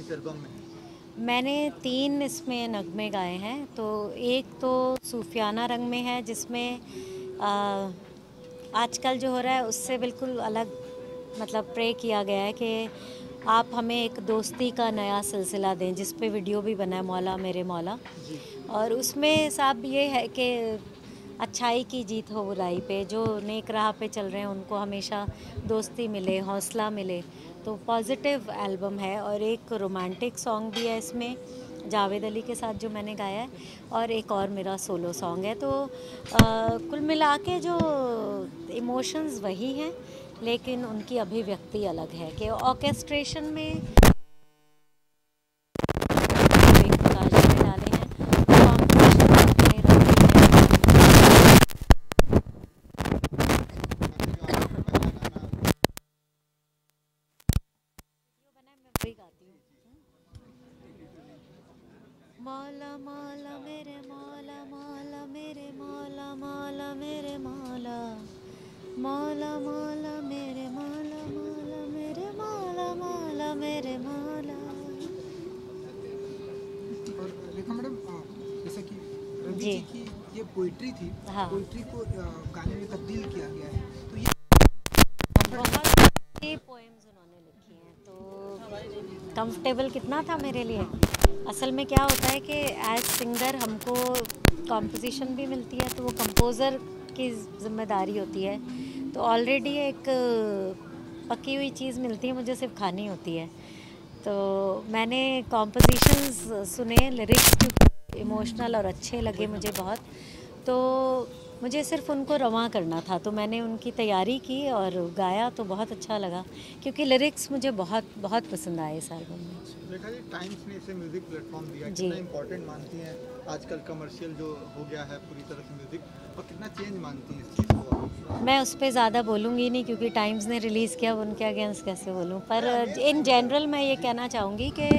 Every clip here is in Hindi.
इस एल्बम में? मैंने 3 इसमें नगमे गाए हैं। तो एक तो सूफियाना रंग में है, जिसमें आजकल जो हो रहा है उससे बिल्कुल अलग, मतलब प्रे किया गया है कि आप हमें एक दोस्ती का नया सिलसिला दें, जिस पे वीडियो भी बना है, मौला मेरे मौला। जी। और उसमें साहब ये है कि अच्छाई की जीत हो बुराई पे, जो नेक राह पे चल रहे हैं उनको हमेशा दोस्ती मिले, हौसला मिले। तो पॉजिटिव एल्बम है। और एक रोमांटिक सॉन्ग भी है इसमें, जावेद अली के साथ जो मैंने गाया है, और एक और मेरा सोलो सॉन्ग है। तो कुल मिला के जो इमोशंस वही हैं, लेकिन उनकी अभिव्यक्ति अलग है कि ऑर्केस्ट्रेशन में प्रकाश में डाले हैं, कॉम्पोजिशन में अपने रंग आपने जो आज पहला गाना बना है, मैं वही गाती हूँ। मौला मौला मेरे मौला, मौला मेरे मौला, मौला मेरे मौला, मौला मौला मेरे मौला, मौला मेरे मौला, मौला मेरे मौला। और रेखा मैडम, जैसा कि रवि जी जी की ये पोइट्री थी, हाँ, पोइट्री को गाने में तब्दील किया गया है, तो ये बहुत अच्छी पोएम्स उन्होंने लिखी हैं। तो कंफर्टेबल कितना था मेरे लिए। असल में क्या होता है कि एज सिंगर हमको कॉम्पोजिशन भी मिलती है, तो वो कंपोज़र की जिम्मेदारी होती है। तो ऑलरेडी एक पकी हुई चीज़ मिलती है, मुझे सिर्फ खानी होती है। तो मैंने कॉम्पोजिशंस सुने, लिरिक्स इमोशनल और अच्छे लगे मुझे बहुत। तो मुझे सिर्फ उनको रवां करना था, तो मैंने उनकी तैयारी की और गाया, तो बहुत अच्छा लगा, क्योंकि लिरिक्स मुझे बहुत बहुत पसंद आए इस एल्बम में। देखा जी, टाइम्स ने इसे म्यूजिक प्लेटफॉर्म दिया, जी, कितना इम्पोर्टेंट मानती हैं आजकल कमर्शियल जो हो गया है पूरी तरह से म्यूजिक, और कितना चेंज मानती हैं इस चीज़ को? मैं उस पर ज़्यादा बोलूँगी नहीं, क्योंकि टाइम्स ने रिलीज़ किया, अब उनके अगेंस्ट कैसे बोलूँ। पर इन जनरल मैं ये कहना चाहूँगी कि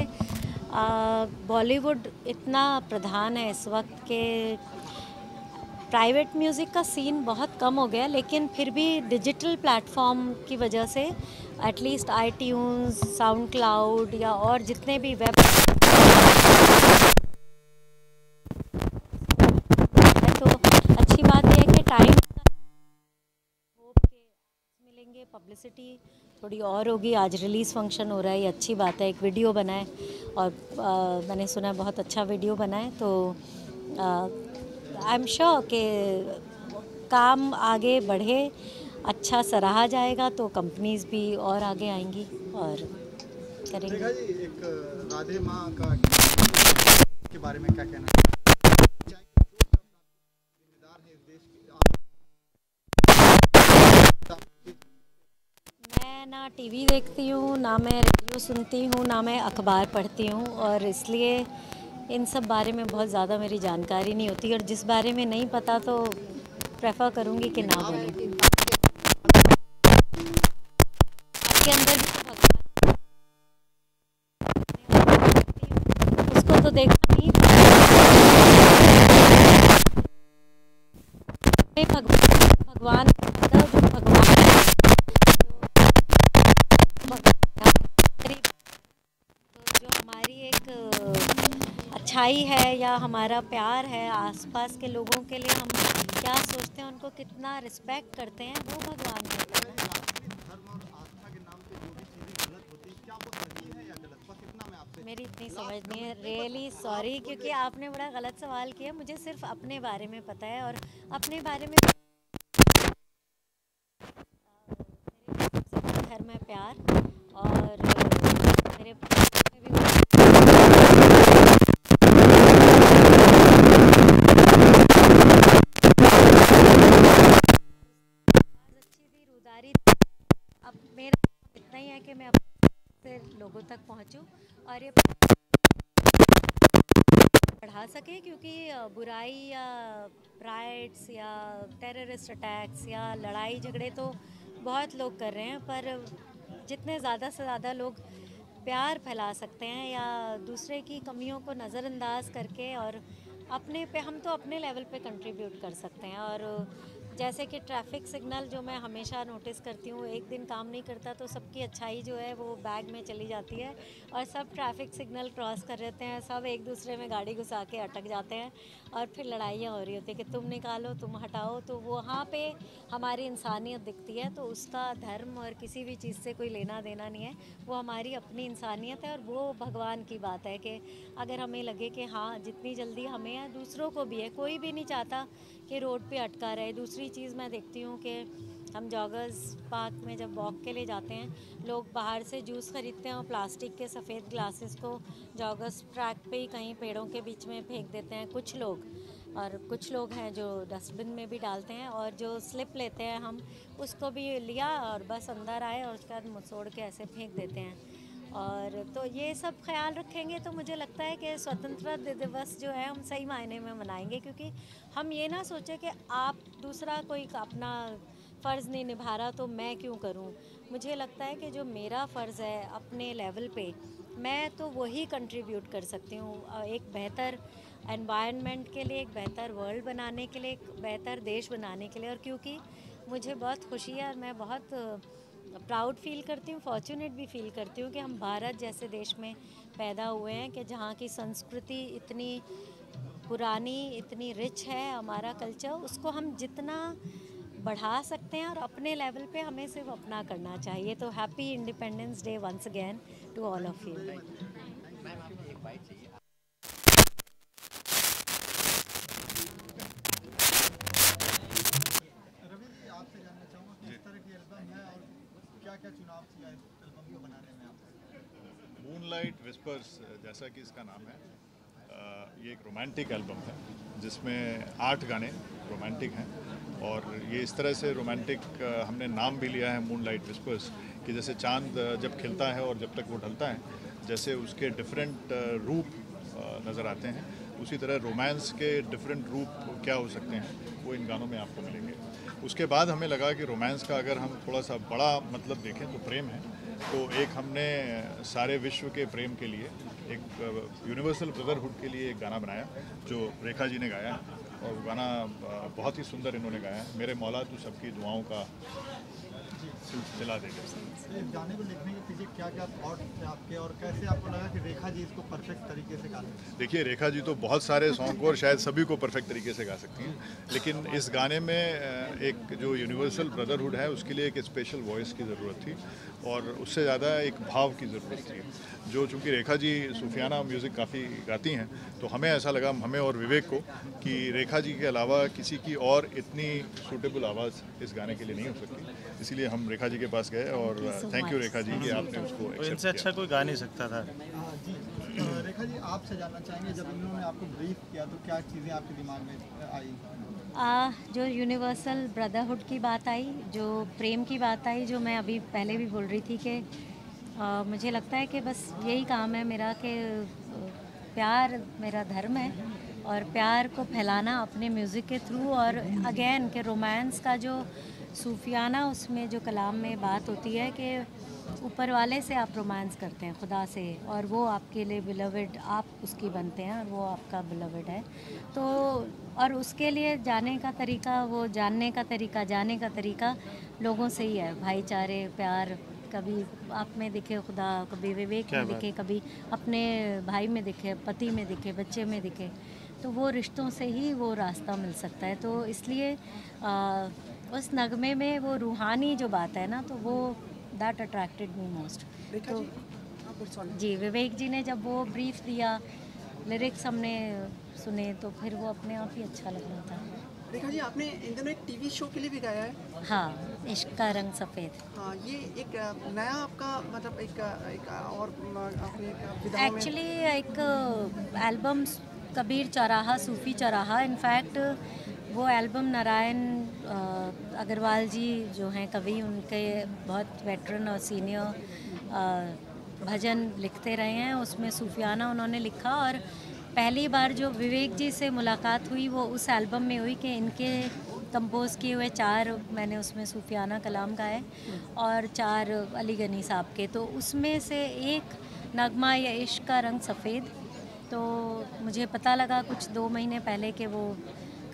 बॉलीवुड इतना प्रधान है इस वक्त के, प्राइवेट म्यूज़िक का सीन बहुत कम हो गया, लेकिन फिर भी डिजिटल प्लेटफॉर्म की वजह से एटलीस्ट आईट्यून्स, साउंड क्लाउड या और जितने भी वेब है, तो अच्छी बात यह है कि टाइम होप के मिलेंगे, पब्लिसिटी थोड़ी और होगी। आज रिलीज़ फंक्शन हो रहा है, ये अच्छी बात है। एक वीडियो बना है, और मैंने सुना है बहुत अच्छा वीडियो बना है। तो आई एम श्योर कि काम आगे बढ़े, अच्छा सराहा जाएगा, तो कंपनीज भी और आगे आएंगी और करेंगी। देखा जी, एक राधे माँ का के बारे में क्या कहना है? चाहेंगे दो शब्द, आप जिम्मेदार हैं इस देश के। मैं ना टीवी देखती हूँ, ना मैं रेडियो सुनती हूँ, ना मैं अखबार पढ़ती हूँ, और इसलिए इन सब बारे में बहुत ज़्यादा मेरी जानकारी नहीं होती, और जिस बारे में नहीं पता तो प्रेफर करूँगी कि ना बोलूँ। आपके अंदर भी तो भगवान है, उसको तो देखना नहीं, में भगवान जो भगवान जो हमारी एक अच्छाई है या हमारा प्यार है आसपास के लोगों के लिए, हम क्या सोचते हैं, उनको कितना रिस्पेक्ट करते हैं, वो भगवान होता है ना। धर्म और आस्था के नाम पे जो भी चीज़ें गलत होती है, क्या वो सही है या गलत? बस इतना मैं आपसे मेरी इतनी समझ लास्ट नहीं है, कमेंट, नहीं रियली बस आप सॉरी, क्योंकि बोलिए। आपने बड़ा गलत सवाल किया। मुझे सिर्फ अपने बारे में पता है, और अपने बारे में मेरे सबसे बड़ा धर्म है प्यार, और मेरे में भी आवाज़ अच्छी थी, रुदारी थी। अब मेरा काम इतना ही है कि मैं अपने से लोगों तक पहुंचूं और ये बढ़ा सके, क्योंकि बुराई या राइट्स या टेररिस्ट अटैक्स या लड़ाई झगड़े तो बहुत लोग कर रहे हैं, पर जितने ज़्यादा से ज़्यादा लोग प्यार फैला सकते हैं या दूसरे की कमियों को नज़रअंदाज करके, और अपने पे हम तो अपने लेवल पे कंट्रीब्यूट कर सकते हैं। और जैसे कि ट्रैफिक सिग्नल जो मैं हमेशा नोटिस करती हूँ, एक दिन काम नहीं करता तो सबकी अच्छाई जो है वो बैग में चली जाती है और सब ट्रैफिक सिग्नल क्रॉस कर लेते हैं, सब एक दूसरे में गाड़ी घुसा के अटक जाते हैं और फिर लड़ाइयाँ हो रही होती है कि तुम निकालो, तुम हटाओ। तो वहाँ पे हमारी इंसानियत दिखती है। तो उसका धर्म और किसी भी चीज़ से कोई लेना देना नहीं है, वो हमारी अपनी इंसानियत है। और वो भगवान की बात है कि अगर हमें लगे कि हाँ जितनी जल्दी हमें है दूसरों को भी है, कोई भी नहीं चाहता कि रोड पे अटका रहे। दूसरी चीज़ मैं देखती हूँ कि हम जॉगर्स पार्क में जब वॉक के लिए जाते हैं, लोग बाहर से जूस खरीदते हैं और प्लास्टिक के सफ़ेद ग्लासेस को जॉगर्स ट्रैक पे ही कहीं पेड़ों के बीच में फेंक देते हैं कुछ लोग। और कुछ लोग हैं जो डस्टबिन में भी डालते हैं, और जो स्लिप लेते हैं हम उसको भी लिया और बस अंदर आए और उसके बाद मुसोड़ के ऐसे फेंक देते हैं। और तो ये सब ख्याल रखेंगे तो मुझे लगता है कि स्वतंत्रता दिवस जो है हम सही मायने में मनाएंगे, क्योंकि हम ये ना सोचें कि आप दूसरा कोई अपना फ़र्ज़ नहीं निभा रहा तो मैं क्यों करूं। मुझे लगता है कि जो मेरा फ़र्ज़ है अपने लेवल पे, मैं तो वही कंट्रीब्यूट कर सकती हूँ एक बेहतर एनवायरनमेंट के लिए, एक बेहतर वर्ल्ड बनाने के लिए, एक बेहतर देश बनाने के लिए। और क्योंकि मुझे बहुत खुशी है और मैं बहुत प्राउड फील करती हूँ, फॉर्चुनेट भी फील करती हूँ कि हम भारत जैसे देश में पैदा हुए हैं, कि जहाँ की संस्कृति इतनी पुरानी, इतनी रिच है, हमारा कल्चर, उसको हम जितना बढ़ा सकते हैं और अपने लेवल पे हमें सिर्फ अपना करना चाहिए। तो happy independence day once again to all of you. Ravi ji, आपसे जानना चाहूँगा किस तरह की एल्बम है और क्या क्या चुनाव किया है एल्बम को बनाने में आपने? मूनलाइट विस्पर्स जैसा कि इसका नाम है, ये एक रोमांटिक एल्बम है जिसमें 8 गाने रोमांटिक हैं। और ये इस तरह से रोमांटिक हमने नाम भी लिया है मूनलाइट विस्पर्स कि जैसे चांद जब खिलता है और जब तक वो ढलता है, जैसे उसके डिफरेंट रूप नज़र आते हैं, उसी तरह रोमांस के डिफरेंट रूप क्या हो सकते हैं वो इन गानों में आपको मिलेंगे। उसके बाद हमें लगा कि रोमांस का अगर हम थोड़ा सा बड़ा मतलब देखें तो प्रेम है, तो एक हमने सारे विश्व के प्रेम के लिए एक यूनिवर्सल ब्रदरहुड के लिए एक गाना बनाया जो रेखा जी ने गाया है। और वो गाना बहुत ही सुंदर इन्होंने गाया है, मेरे मौला तू सबकी दुआओं का सिला देगा। इस गाने को लिखने के पीछे क्या क्या थॉट थे आपके और कैसे आपको लगा कि रेखा जी इसको परफेक्ट तरीके से गा लें? देखिए, रेखा जी तो बहुत सारे सॉन्ग को और शायद सभी को परफेक्ट तरीके से गा सकती हैं, लेकिन इस गाने में एक जो यूनिवर्सल ब्रदरहुड है उसके लिए एक स्पेशल वॉइस की ज़रूरत थी और उससे ज़्यादा एक भाव की ज़रूरत थी। जो चूँकि रेखा जी सूफियाना म्यूज़िक काफ़ी गाती हैं, तो हमें ऐसा लगा, हमें और विवेक को, कि रेखा जी के अलावा किसी की और इतनी सूटेबल आवाज़ इस गाने के लिए नहीं हो सकती। इसीलिए हम रेखा जी के पास गए और थैंक यू रेखा जी कि आपने उसको एक्सेप्ट इनसे अच्छा कोई गा नहीं सकता था। जी, रेखा जी, आपसे जानना चाहेंगे जब इन्होंने आपको ब्रीफ किया तो क्या चीज़ें आपके दिमाग में आई? जो यूनिवर्सल ब्रदरहुड की बात आई, जो प्रेम की बात आई, जो मैं अभी पहले भी बोल रही थी कि मुझे लगता है कि बस यही काम है मेरा कि प्यार मेरा धर्म है और प्यार को फैलाना अपने म्यूज़िक के थ्रू। और अगेन कि रोमांस का जो सूफियाना उसमें जो कलाम में बात होती है कि ऊपर वाले से आप रोमांस करते हैं, खुदा से, और वो आपके लिए बिलवड, आप उसकी बनते हैं और वो आपका बिलवड है। तो और उसके लिए जाने का तरीका, वो जानने का तरीका, जाने का तरीका लोगों से ही है। भाईचारे, प्यार, कभी आप में दिखे खुदा, कभी विवेक में दिखे, कभी अपने भाई में दिखे, पति में दिखे, बच्चे में दिखे। तो वो रिश्तों से ही वो रास्ता मिल सकता है। तो इसलिए उस नगमे में वो रूहानी जो बात है ना, तो वो दैट अट्रैक्टेड मी मोस्ट। तो जी, विवेक जी ने जब वो ब्रीफ दिया, लिरिक्स हमने सुने, तो फिर वो अपने आप ही अच्छा लग रहा था। रेखा जी, आपने इन दिनों एक टीवी शो के लिए भी गाया है। हाँ, इश्क का रंग सफ़ेद। हाँ, ये एक नया आपका मतलब एक और अपने विधाओं में एक्चुअली एक एल्बम कबीर चौराहा, सूफ़ी चौराहा, इनफैक्ट वो एल्बम नारायण अग्रवाल जी जो हैं कवि, उनके बहुत वेटरन और सीनियर भजन लिखते रहे हैं, उसमें सूफियाना उन्होंने लिखा। और पहली बार जो विवेक जी से मुलाकात हुई वो उस एल्बम में हुई कि इनके कंपोज किए हुए 4 मैंने उसमें सूफियाना कलाम गाए और 4 अली गनी साहब के। तो उसमें से एक नगमा या इश्क का रंग सफ़ेद, तो मुझे पता लगा कुछ 2 महीने पहले कि वो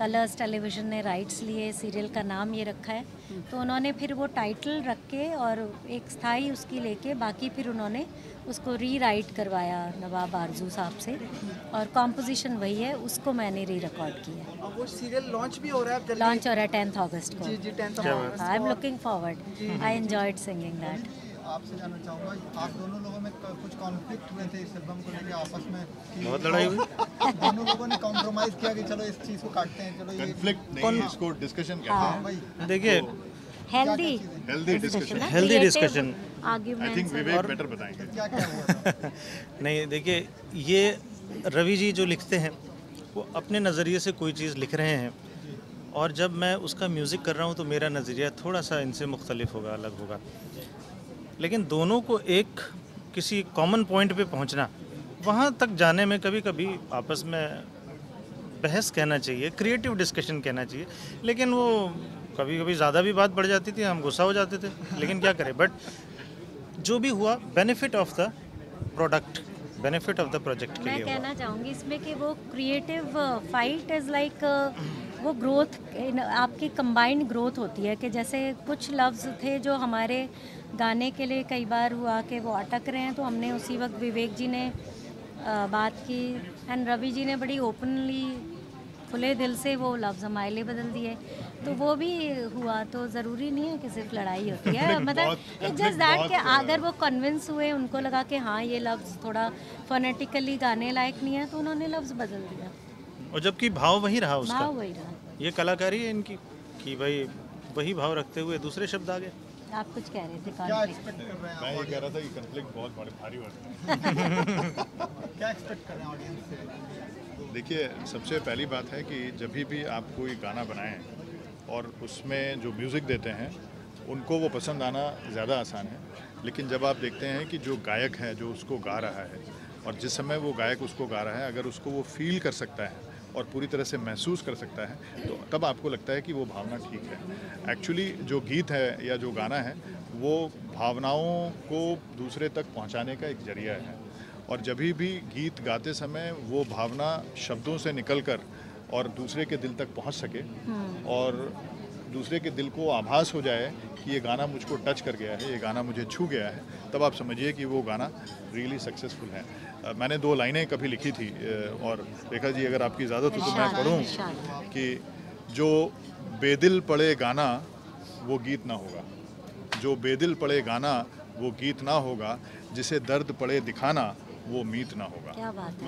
कलर्स टेलीविज़न ने राइट्स लिए, सीरियल का नाम ये रखा है, तो उन्होंने फिर वो टाइटल रख के और एक स्थाई उसकी लेके बाकी फिर उन्होंने उसको री-राइट करवाया नवाब आरजू साहब से, और कॉम्पोजिशन वही है, उसको मैंने री-रिकॉर्ड किया है। और वो सीरियल लॉन्च भी हो रहा है जल्दी। लॉन्च हो रहा है 10th अगस्त को। जी जी 10th August. I am looking forward, I enjoyed singing that. आपसे जानना चाहूँगा, आप दोनों लोगों में कुछ कॉन्फ्लिक्ट हुए थे इस एल्बम को लेकर आपस में कि बहुत लड़ाई हुई। दोनों लोगों ने कॉम्प्रोमाइज़ किया कि चलो इस चीज़ को काटते हैं, चलो ये कन्फ्लिक्ट नहीं, इसको डिस्कशन कहते हाँ। हैं। भाई देखिए healthy healthy discussion. Healthy discussion। I think arguments. Vivek better बताएंगे। क्या क्या हुआ था? नहीं, देखिए ये रवि जी जो लिखते हैं वो अपने नज़रिए से कोई चीज़ लिख रहे हैं, और जब मैं उसका म्यूज़िक कर रहा हूँ तो मेरा नज़रिया थोड़ा सा इनसे मुख्तलिफ होगा, अलग होगा, लेकिन दोनों को एक किसी कॉमन पॉइंट पे पहुँचना, वहाँ तक जाने में कभी कभी आपस में बहस कहना चाहिए, क्रिएटिव डिस्कशन कहना चाहिए, लेकिन वो कभी कभी ज़्यादा भी बात बढ़ जाती थी, हम गुस्सा हो जाते थे, लेकिन क्या करें। बट जो भी हुआ benefit of the product, benefit of the project के मैं लिए हुआ। कहना चाहूँगी इसमें कि वो क्रिएटिव फाइट इज़ लाइक वो ग्रोथ, आपकी कंबाइंड ग्रोथ होती है, कि जैसे कुछ लफ्ज़ थे जो हमारे गाने के लिए कई बार हुआ कि वो अटक रहे हैं, तो हमने उसी वक्त विवेक जी ने बात की एंड रवि जी ने बड़ी ओपनली खुले दिल से वो लफ्ज़ हमारे लिए बदल दिए, तो वो भी हुआ। तो ज़रूरी नहीं है कि सिर्फ लड़ाई होती है, मतलब इट्स जस्ट दैट कि अगर वो कन्विंस हुए, उनको लगा कि हाँ ये लफ्ज़ थोड़ा फोनेटिकली गाने लायक नहीं है, तो उन्होंने लफ्ज़ बदल दिया। और जबकि भाव वही रहा उसका, भाव वही रहा। ये कलाकारी है इनकी कि भाई वही भाव रखते हुए दूसरे शब्द आ गए। आप कुछ कह रहे थे क्या कॉन्फ्लिक्ट। एक्सपेक्ट कर रहे हैं मैं आप? ये कह रहा था कि कन्फ्लिक्ट बहुत बड़े भारी होते हैं। क्या एक्सपेक्ट कर रहे हैं ऑडियंस से? देखिए, सबसे पहली बात है कि जब भी आप कोई गाना बनाएं और उसमें जो म्यूज़िक देते हैं उनको वो पसंद आना ज़्यादा आसान है, लेकिन जब आप देखते हैं कि जो गायक है जो उसको गा रहा है और जिस समय वो गायक उसको गा रहा है, अगर उसको वो फील कर सकता है और पूरी तरह से महसूस कर सकता है, तो तब आपको लगता है कि वो भावना ठीक है। एक्चुअली जो गीत है या जो गाना है वो भावनाओं को दूसरे तक पहुंचाने का एक जरिया है, और जब भी गीत गाते समय वो भावना शब्दों से निकलकर और दूसरे के दिल तक पहुंच सके और दूसरे के दिल को आभास हो जाए कि ये गाना मुझको टच कर गया है, ये गाना मुझे छू गया है, तब आप समझिए कि वो गाना रियली सक्सेसफुल है। मैंने 2 लाइनें कभी लिखी थी, और रेखा जी अगर आपकी इजाज़त हो तो मैं पढ़ूं कि जो बेदिल पड़े गाना वो गीत ना होगा, जो बेदिल पड़े गाना वो गीत ना होगा, जिसे दर्द पड़े दिखाना वो मीत ना होगा। क्या बात है,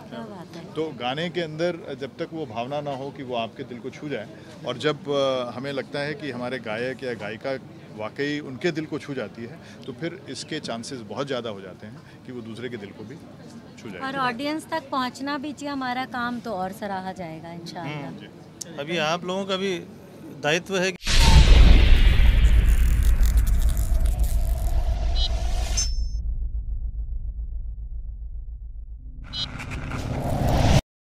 क्या बात है। तो गाने के अंदर जब तक वो भावना ना हो कि वो आपके दिल को छू जाए, और जब हमें लगता है कि हमारे गायक या गायिका वाकई उनके दिल को छू जाती है, तो फिर इसके चांसेस बहुत ज़्यादा हो जाते हैं कि वो दूसरे के दिल को भी छू जाए। और ऑडियंस तक पहुंचना भी चाहिए, हमारा काम तो और सराहा जाएगा इंशाल्लाह। अभी आप लोगों का भी दायित्व है